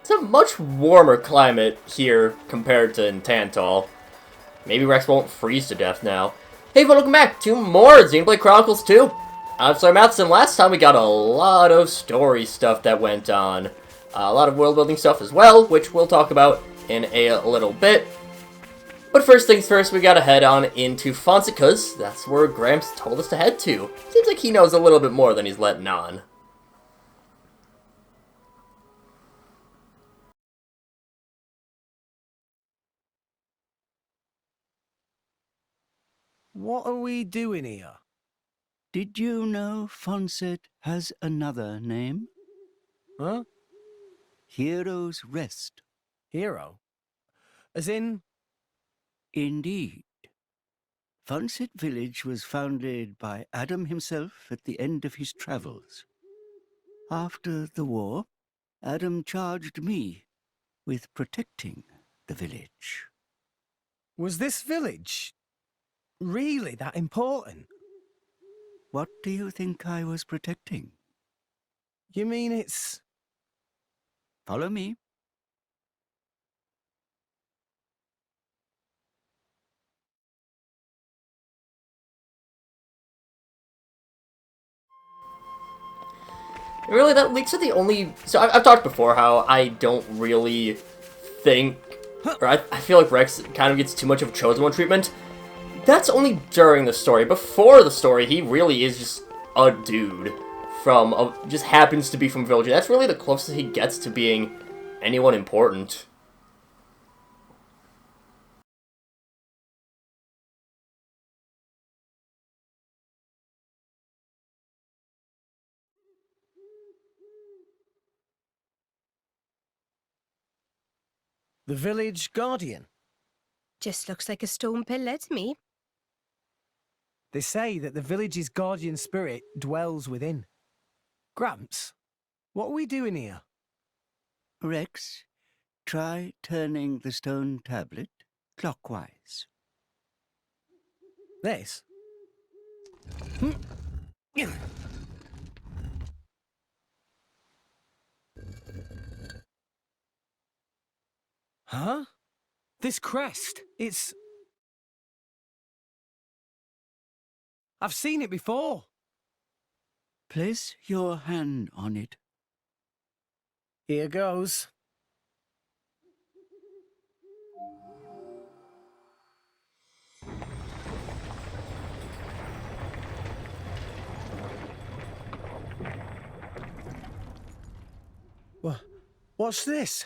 It's a much warmer climate here compared to in Tantal. Maybe Rex won't freeze to death now. Hey everyone, welcome back to more Xenoblade Chronicles 2. I'm SlayerMathis, and last time we got a lot of story stuff that went on. A lot of world building stuff as well, which we'll talk about in a little bit. But first things first, we gotta head on into Fonseca's. That's where Gramps told us to head to. Seems like he knows a little bit more than he's letting on. What are we doing here? Did you know Fonset has another name? Huh? Hero's Rest. Hero? As in? Indeed. Fonset Village was founded by Adam himself at the end of his travels. After the war, Adam charged me with protecting the village. Was this village really that important? What do you think I was protecting? You mean it's... Follow me. Really, that leaks are the only... So I've talked before how I don't really think... Or I feel like Rex kind of gets too much of a Chosen One treatment. That's only during the story. Before the story, he really is just a dude from... just happens to be from Village. That's really the closest he gets to being anyone important. the village guardian? Just looks like a stone pillar to me. They say that the village's guardian spirit dwells within. Gramps, what are we doing here? Rex, try turning the stone tablet clockwise. This? Huh? This crest, it's... I've seen it before. Place your hand on it. Here goes. What's this?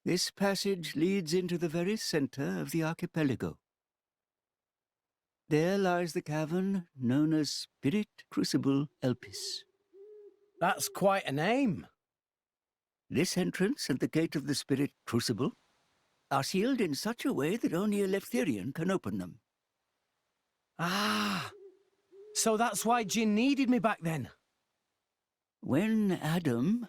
This passage leads into the very center of the archipelago. There lies the cavern known as Spirit Crucible Elpis. That's quite a name. This entrance and the gate of the Spirit Crucible are sealed in such a way that only a Leftherian can open them. Ah, so that's why Jin needed me back then. When Adam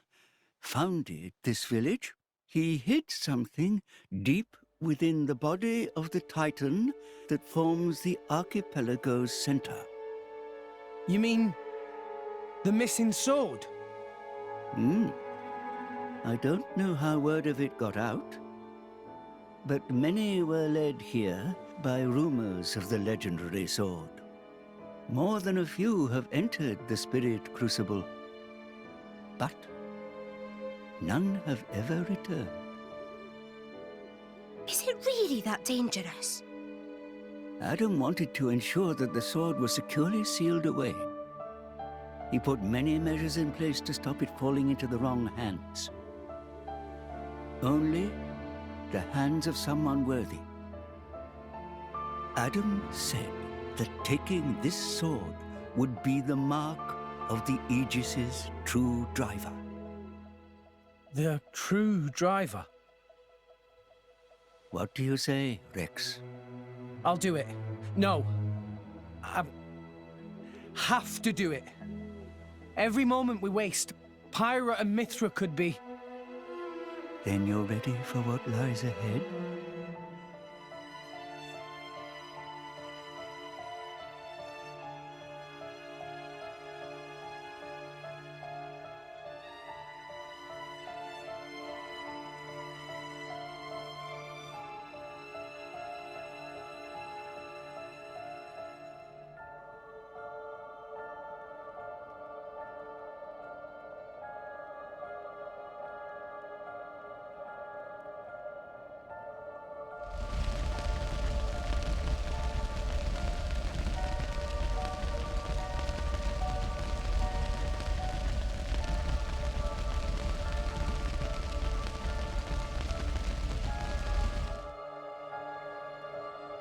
founded this village, he hid something deep within the body of the Titan that forms the archipelago's center. You mean the missing sword? I don't know how word of it got out, but many were led here by rumors of the legendary sword. More than a few have entered the Spirit Crucible, but none have ever returned. Is it really that dangerous? Adam wanted to ensure that the sword was securely sealed away. He put many measures in place to stop it falling into the wrong hands. Only the hands of someone worthy. Adam said that taking this sword would be the mark of the Aegis's true driver. The true driver. What do you say, Rex? I'll do it. No. I have to do it. Every moment we waste, Pyra and Mithra could be... Then you're ready for what lies ahead?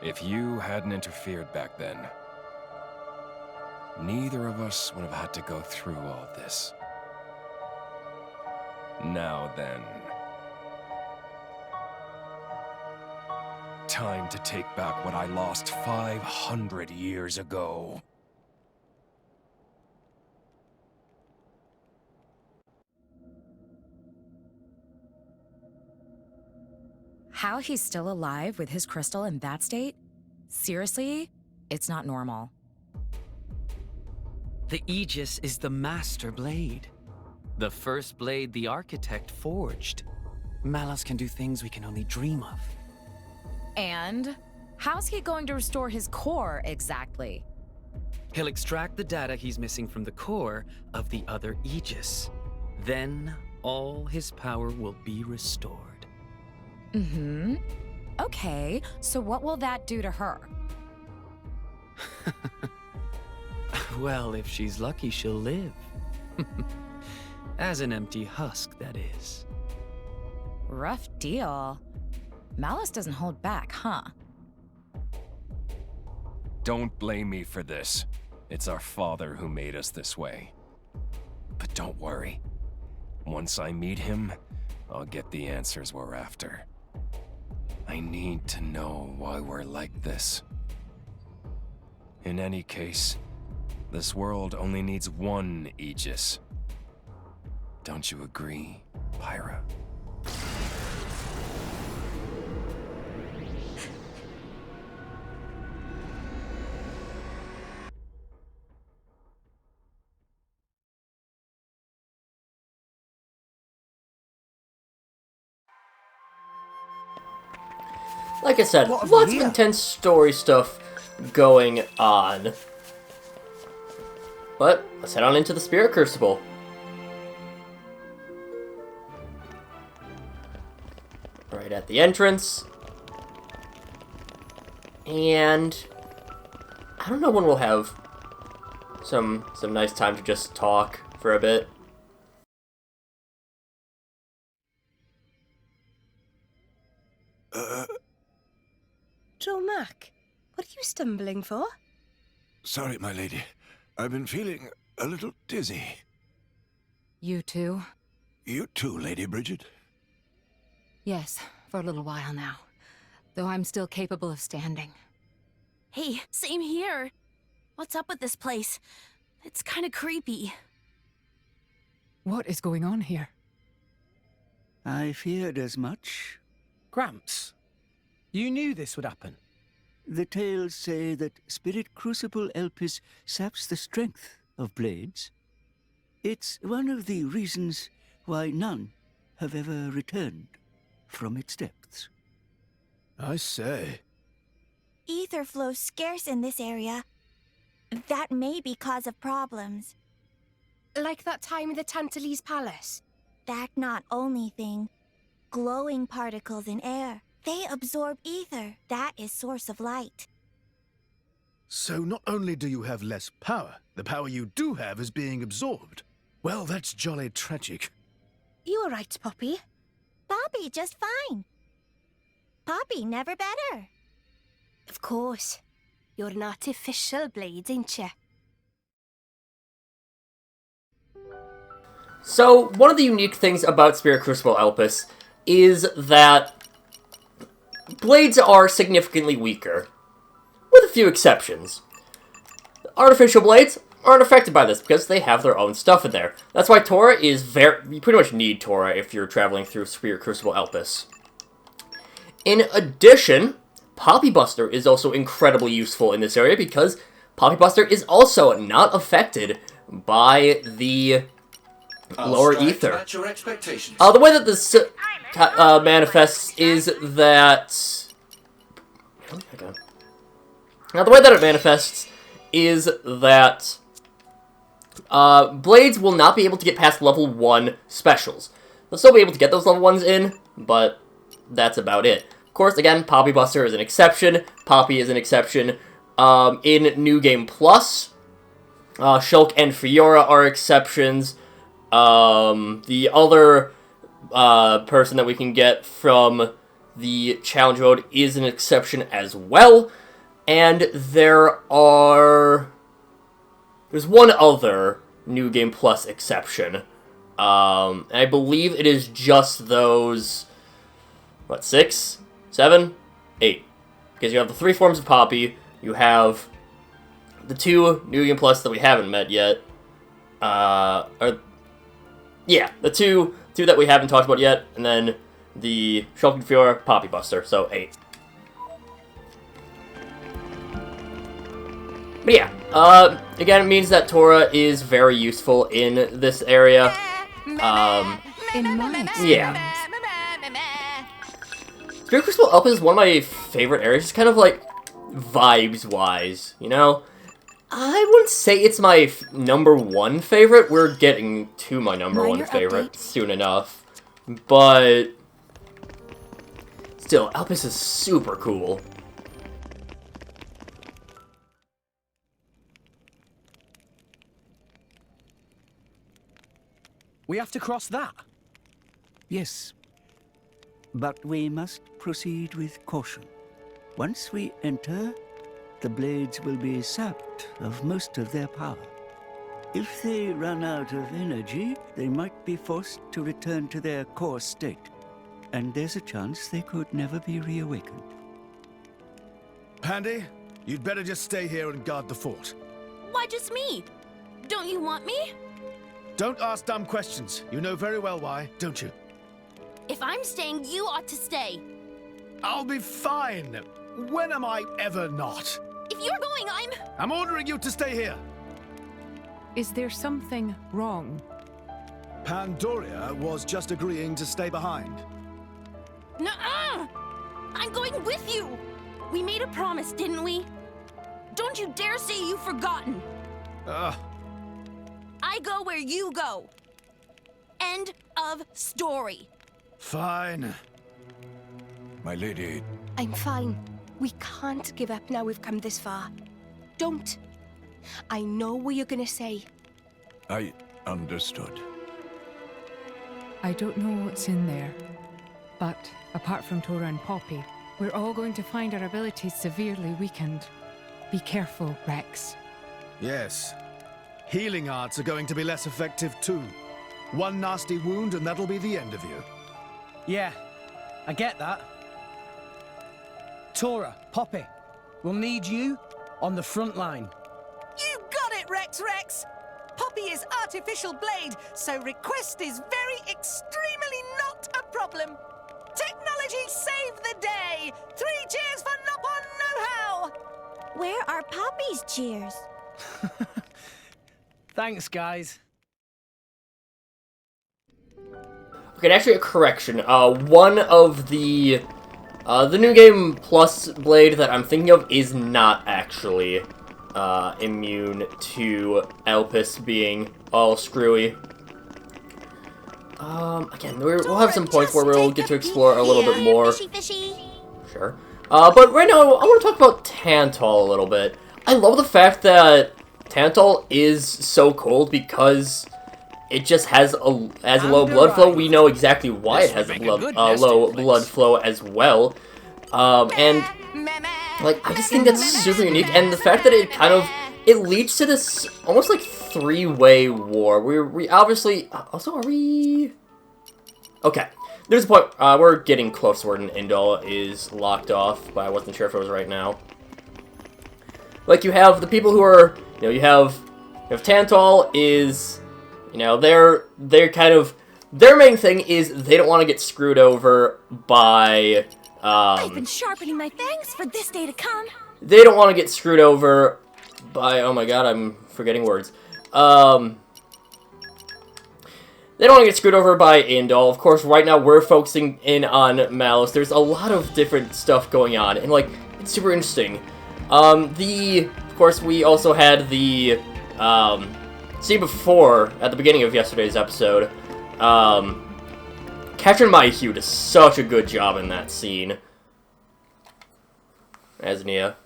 If you hadn't interfered back then, neither of us would have had to go through all this. Now then. Time to take back what I lost 500 years ago. How he's still alive with his crystal in that state? Seriously? It's not normal. The Aegis is the master blade. The first blade the architect forged. Malos can do things we can only dream of. And how's he going to restore his core exactly? He'll extract the data he's missing from the core of the other Aegis. Then all his power will be restored. Mm-hmm. Okay, so what will that do to her? Well, if she's lucky, she'll live. As an empty husk, that is. Rough deal. Malice doesn't hold back, huh? Don't blame me for this. It's our father who made us this way. But don't worry. Once I meet him, I'll get the answers we're after. I need to know why we're like this. In any case, this world only needs one Aegis. Don't you agree, Pyra? Like I said, What have lots we of here? intense story stuff going on. But let's head on into the Spirit Crucible. Right at the entrance. And I don't know when we'll have some nice time to just talk for a bit. Joe Mac, what are you stumbling for? Sorry, my lady. I've been feeling a little dizzy. You too? You too, Lady Bridget? Yes, for a little while now. Though I'm still capable of standing. Hey, same here. What's up with this place? It's kind of creepy. What is going on here? I feared as much. Gramps, you knew this would happen. The tales say that Spirit Crucible Elpis saps the strength of blades. It's one of the reasons why none have ever returned from its depths. I say. Ether flow's scarce in this area. That may be cause of problems. Like that time in the Tantalese Palace? That not only thing. Glowing particles in air. They absorb ether. That is source of light. So not only do you have less power, the power you do have is being absorbed. Well, that's jolly tragic. You alright, Poppy? Bobby just fine. Poppy never better. Of course. You're an artificial blade, ain't you? So, one of the unique things about Spirit Crucible Elpis is that blades are significantly weaker, with a few exceptions. Artificial blades aren't affected by this because they have their own stuff in there. That's why Tora is you pretty much need Tora if you're traveling through Spirit Crucible Elpis. In addition, Poppy Buster is also incredibly useful in this area because Poppy Buster is also not affected by the lower ether. The way that this manifests is that... Now, the way that it manifests is that blades will not be able to get past level 1 specials. They'll still be able to get those level 1s in, but that's about it. Of course, again, Poppy Buster is an exception. Poppy is an exception. In New Game Plus, Shulk and Fiora are exceptions. The other person that we can get from the challenge mode is an exception as well. And there's one other New Game Plus exception. I believe it is just those, 6, 7, 8. Because you have the 3 forms of Poppy, you have the 2 New Game Plus that we haven't met yet. The 2 that we haven't talked about yet, and then the Shulking Fiora Poppy Buster, so 8. But yeah, again, it means that Tora is very useful in this area. In my experience. Yeah. Spirit Crystal Elpis is one of my favorite areas, just kind of like vibes-wise, you know? I wouldn't say it's my number 1 favorite. We're getting to my number 1 favorite soon enough. But still, Elpis is super cool. We have to cross that. Yes. But we must proceed with caution. Once we enter, the blades will be sapped of most of their power. If they run out of energy, they might be forced to return to their core state. And there's a chance they could never be reawakened. Pandy, you'd better just stay here and guard the fort. Why just me? Don't you want me? Don't ask dumb questions. You know very well why, don't you? If I'm staying, you ought to stay. I'll be fine. When am I ever not? If you're going, I'm ordering you to stay here. Is there something wrong? Pandoria was just agreeing to stay behind. Nuh-uh! I'm going with you! We made a promise, didn't we? Don't you dare say you've forgotten! I go where you go. End of story. Fine. My lady. I'm fine. We can't give up now we've come this far. Don't. I know what you're gonna say. I understood. I don't know what's in there, but apart from Tora and Poppy, we're all going to find our abilities severely weakened. Be careful, Rex. Yes. Healing arts are going to be less effective too. One nasty wound and that'll be the end of you. Yeah, I get that. Tora, Poppy, we'll need you on the front line. You got it, Rex! Poppy is artificial blade, so request is very extremely not a problem. Technology saved the day! 3 cheers for Nopon Know-How! Where are Poppy's cheers? Thanks, guys. Okay, actually a correction. One of the New Game Plus blade that I'm thinking of is not actually immune to Elpis being all screwy. Again, we'll have some points where we'll get to explore a little bit more. Fishy. Sure. But right now, I want to talk about Tantal a little bit. I love the fact that Tantal is so cold because it just has a low blood flow. We know exactly why it has a low blood flow as well. And like, I just think that's super unique, and the fact that it leads to this almost like 3-way war. We obviously also are we okay. There's a point we're getting close where Indal is locked off, but I wasn't sure if it was right now. Like, you have the people who are, you have Tantal is, they're kind of, their main thing is they don't want to get screwed over by, I've been sharpening my fangs for this day to come. They don't want to get screwed over by, oh my god, I'm forgetting words. They don't want to get screwed over by Indal. Of course, right now we're focusing in on Malus. There's a lot of different stuff going on, and like, it's super interesting. Of course, we also had the, scene before, at the beginning of yesterday's episode, Catherine Mayhew does such a good job in that scene as Nia.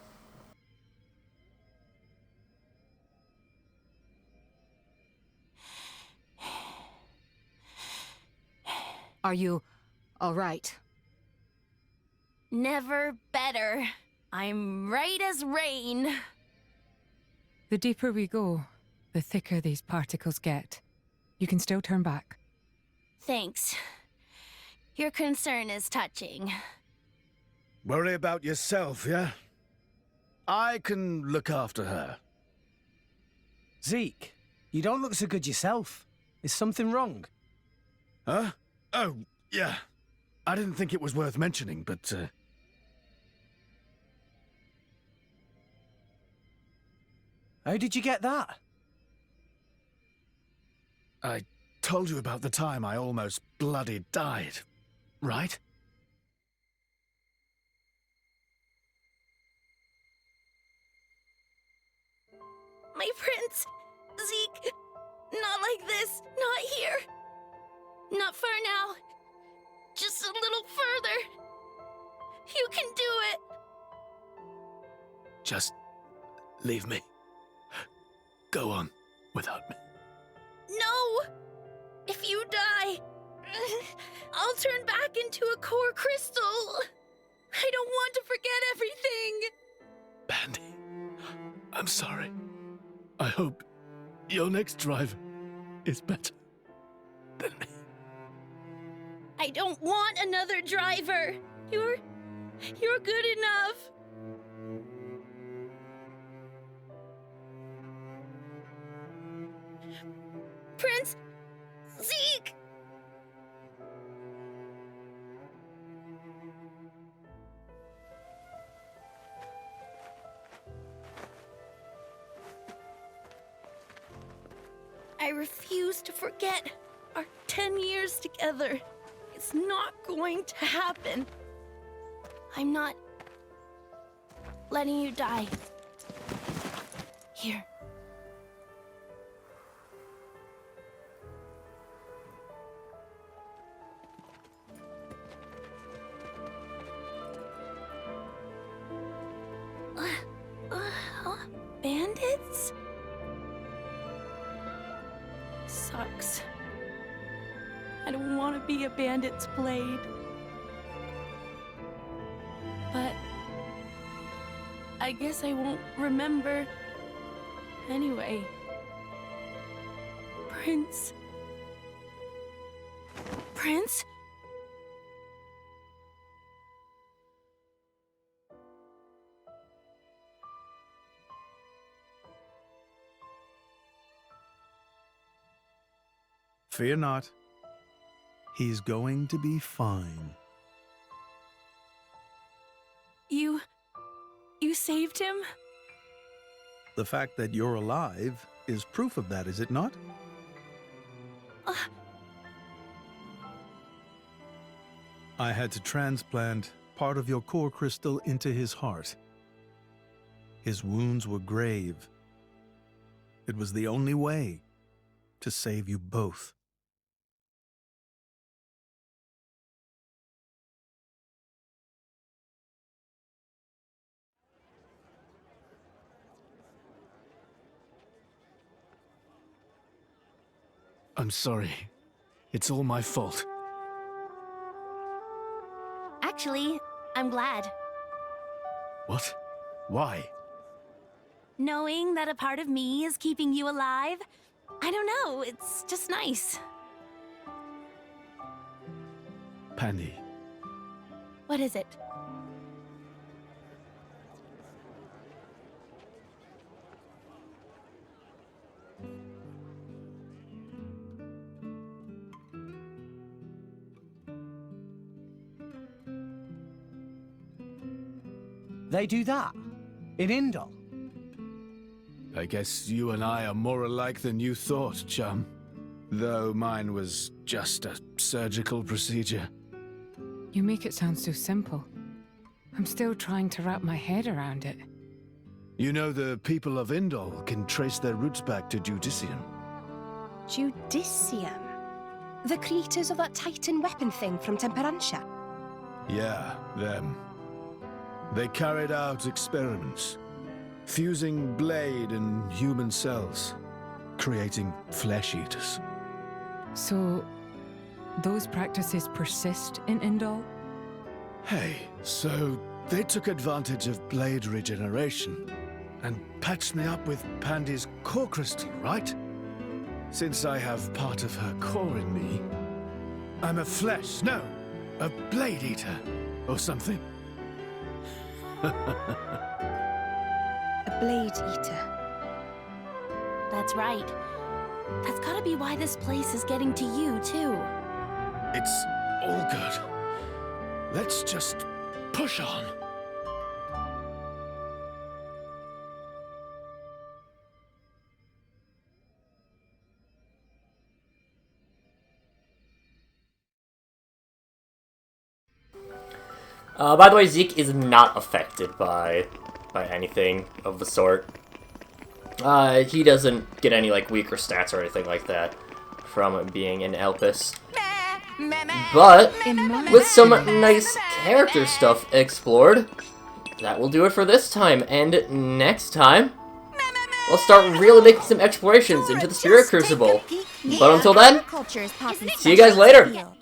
Are you all right? Never better. I'm right as rain. The deeper we go, the thicker these particles get. You can still turn back. Thanks. Your concern is touching. Worry about yourself, yeah? I can look after her. Zeke, you don't look so good yourself. Is something wrong? Huh? Oh, yeah. I didn't think it was worth mentioning, but, How did you get that? I told you about the time I almost bloody died, right? My prince! Zeke! Not like this! Not here! Not far now! Just a little further! You can do it! Just leave me. Go on without me. No! If you die, I'll turn back into a core crystal! I don't want to forget everything! Bandy, I'm sorry. I hope your next driver is better than me. I don't want another driver! You're good enough! Prince! Zeke! I refuse to forget our 10 years together. It's not going to happen. I'm not letting you die. Here. Bandits? Sucks. I don't want to be a bandit's blade. But I guess I won't remember anyway. Prince? Prince? Fear not. He's going to be fine. You saved him? The fact that you're alive is proof of that, is it not? I had to transplant part of your core crystal into his heart. His wounds were grave. It was the only way to save you both. I'm sorry. It's all my fault. Actually, I'm glad. What? Why? Knowing that a part of me is keeping you alive, I don't know, it's just nice. Pandy. What is it? They do that? In Indol? I guess you and I are more alike than you thought, chum. Though mine was just a surgical procedure. You make it sound so simple. I'm still trying to wrap my head around it. You know, the people of Indol can trace their roots back to Judicium. Judicium? The creators of that Titan weapon thing from Temperantia? Yeah, them. They carried out experiments, fusing blade and human cells, creating flesh eaters. So, those practices persist in Indol? Hey, so they took advantage of blade regeneration and patched me up with Pandy's core crystal, right? Since I have part of her core in me, I'm a blade eater or something. A blade eater. That's right. That's gotta be why this place is getting to you, too. It's all good. Let's just push on. By the way, Zeke is not affected by anything of the sort. He doesn't get any, like, weaker stats or anything like that from being an Elpis. But, with some nice character stuff explored, that will do it for this time. And next time, we'll start really making some explorations into the Spirit Crucible. But until then, see you guys later!